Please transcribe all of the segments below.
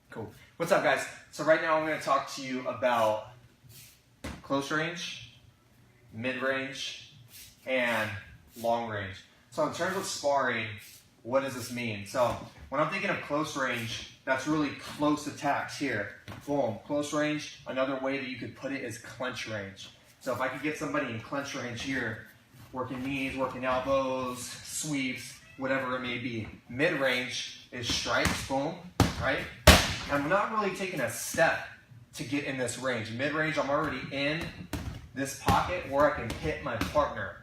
Cool. What's up, guys? So right now I'm going to talk to you about close range, mid-range, and long range. So in terms of sparring, what does this mean? So when I'm thinking of close range, that's really close attacks here. Boom, close range. Another way that you could put it is clench range. So if I could get somebody in clench range here, working knees, working elbows, sweeps, whatever it may be. Mid-range is strikes, boom, right? I'm not really taking a step to get in this range. Mid-range, I'm already in this pocket where I can hit my partner.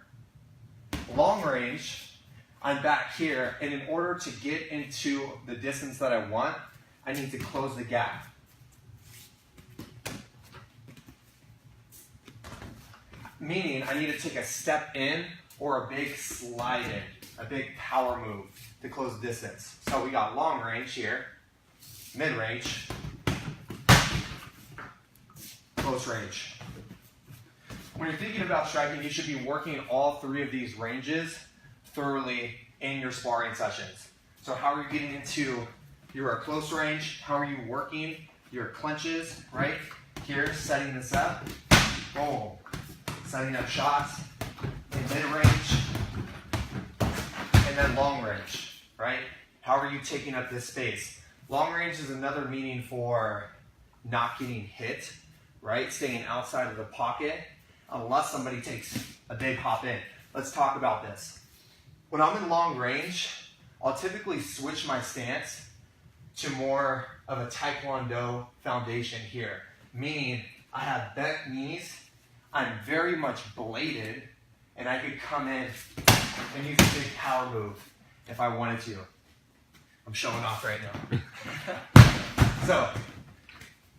Long range, I'm back here, and in order to get into the distance that I want, I need to close the gap. Meaning, I need to take a step in or a big slide in, a big power move to close the distance. So we got long range here, mid-range, close range. When you're thinking about striking, you should be working all three of these ranges thoroughly in your sparring sessions. So how are you getting into your close range? How are you working your clenches, right? Here, setting this up, boom. Setting up shots in mid-range, and then long range, right? How are you taking up this space? Long range is another meaning for not getting hit, right? Staying outside of the pocket unless somebody takes a big hop in. Let's talk about this. When I'm in long range, I'll typically switch my stance to more of a Taekwondo foundation here, meaning I have bent knees, I'm very much bladed, and I could come in and use a big power move if I wanted to. I'm showing off right now. So,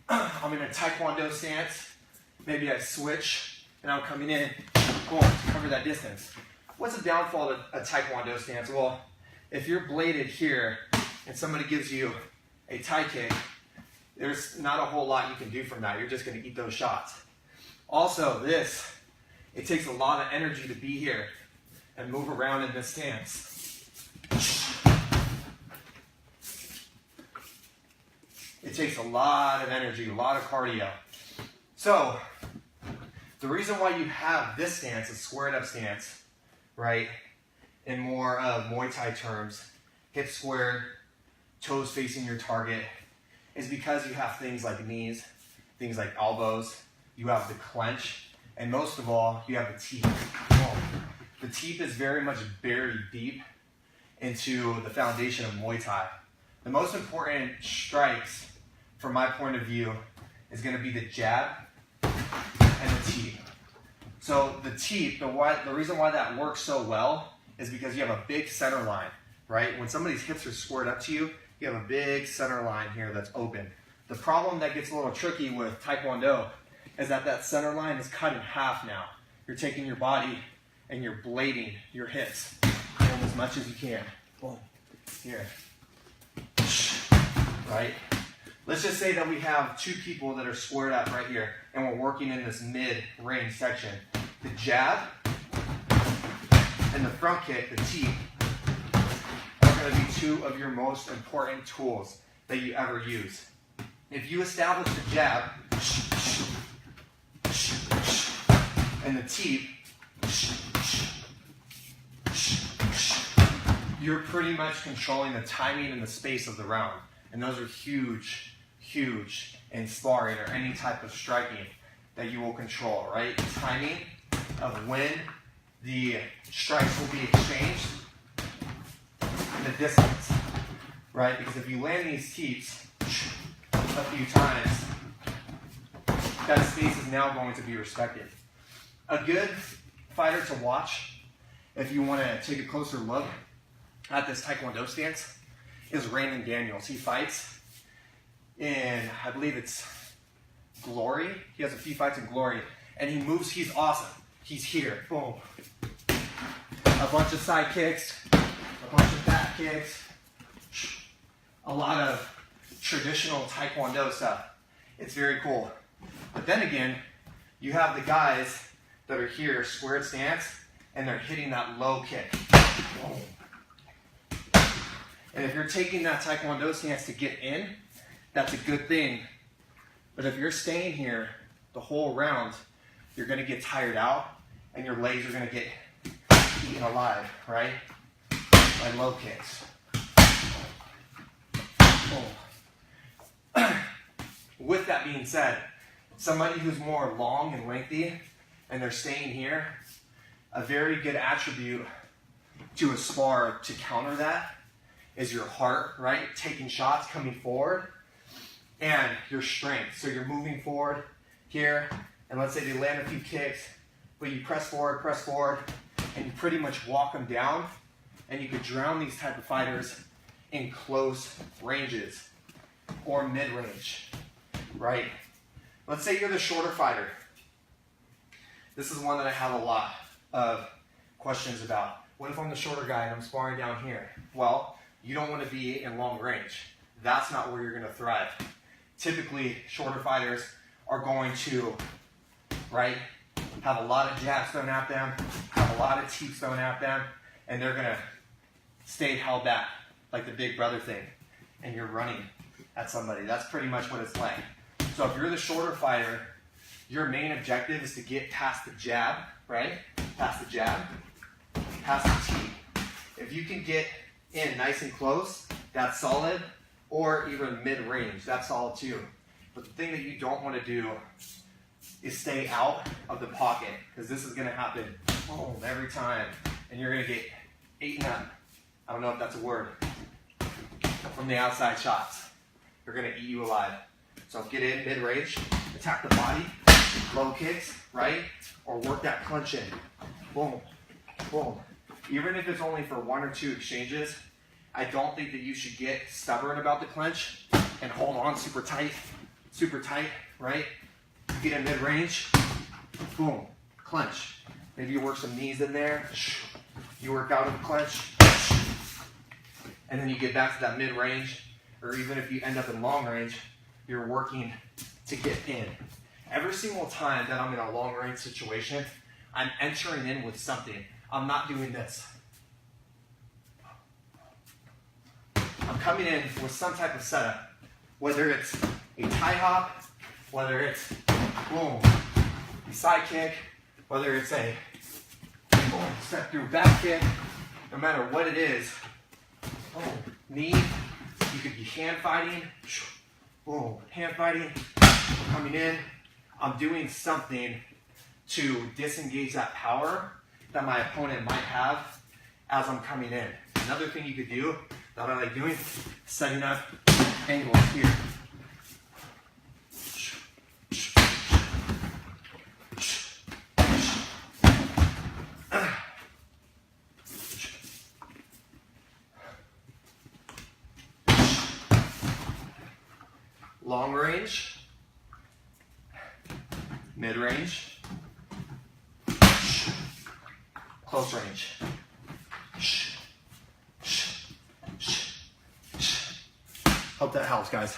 I'm in a Taekwondo stance. Maybe I switch, and I'm coming in, boom, to cover that distance. What's the downfall of a Taekwondo stance? Well, if you're bladed here, and somebody gives you a tie kick, there's not a whole lot you can do from that. You're just going to eat those shots. Also, it takes a lot of energy to be here and move around in this stance. It takes a lot of energy, a lot of cardio. So, the reason why you have this stance, a squared up stance, right, in more of Muay Thai terms, hips squared, toes facing your target, is because you have things like knees, things like elbows, you have the clench, and most of all, you have the teep. The teep is very much buried deep into the foundation of Muay Thai. The most important strikes, from my point of view, is going to be the jab and the teep. So the teep, the reason why that works so well is because you have a big center line, right? When somebody's hips are squared up to you, you have a big center line here that's open. The problem that gets a little tricky with Taekwondo is that center line is cut in half now. You're taking your body and you're blading your hips as much as you can. Boom. Here. Right? Let's just say that we have two people that are squared up right here, and we're working in this mid-range section. The jab and the front kick, the teep, are going to be two of your most important tools that you ever use. If you establish the jab and the teep, you're pretty much controlling the timing and the space of the round. And those are huge, huge in sparring or any type of striking that you will control, right? Timing of when the strikes will be exchanged and the distance, right? Because if you land these teeps a few times, that space is now going to be respected. A good fighter to watch, if you want to take a closer look at this Taekwondo stance, is Raymond Daniels. He fights in, I believe it's Glory. He has a few fights in Glory, and he moves, he's awesome. He's here, boom. A bunch of side kicks, a bunch of back kicks, a lot of traditional Taekwondo stuff. It's very cool. But then again, you have the guys that are here, squared stance, and they're hitting that low kick. And if you're taking that Taekwondo stance to get in, that's a good thing. But if you're staying here the whole round, you're gonna get tired out and your legs are gonna get eaten alive, right? By low kicks. Oh. With that being said, somebody who's more long and lengthy and they're staying here, a very good attribute to a spar to counter that is your heart, right? Taking shots, coming forward, and your strength. So you're moving forward here, and let's say they land a few kicks, but you press forward, and you pretty much walk them down, and you could drown these type of fighters in close ranges or mid-range, right? Let's say you're the shorter fighter. This is one that I have a lot of questions about. What if I'm the shorter guy and I'm sparring down here? Well, you don't want to be in long range. That's not where you're going to thrive. Typically, shorter fighters are going to, right, have a lot of jabs thrown at them, have a lot of teeps thrown at them, and they're going to stay held back, like the big brother thing, and you're running at somebody. That's pretty much what it's like. So if you're the shorter fighter, your main objective is to get past the jab, right? Past the jab, past the tee. If you can get in nice and close, that's solid, or even mid-range, that's solid too. But the thing that you don't want to do is stay out of the pocket, because this is going to happen every time, and you're going to get eaten up. I don't know if that's a word. From the outside shots. They're going to eat you alive. So get in mid-range, attack the body, low kicks, right? Or work that clinch in. Boom, boom. Even if it's only for 1 or 2 exchanges, I don't think that you should get stubborn about the clinch and hold on super tight, right? Get in mid-range, boom, clinch. Maybe you work some knees in there, you work out of the clinch, and then you get back to that mid-range, or even if you end up in long range, you're working to get in. Every single time that I'm in a long range situation, I'm entering in with something. I'm not doing this. I'm coming in with some type of setup, whether it's a tie hop, whether it's boom, a side kick, whether it's a boom, step through back kick, no matter what it is. Boom, knee, you could be hand fighting, boom, hand fighting, coming in. I'm doing something to disengage that power that my opponent might have as I'm coming in. Another thing you could do that I like doing, setting up angles here. Long range, mid-range, close range. Hope that helps, guys.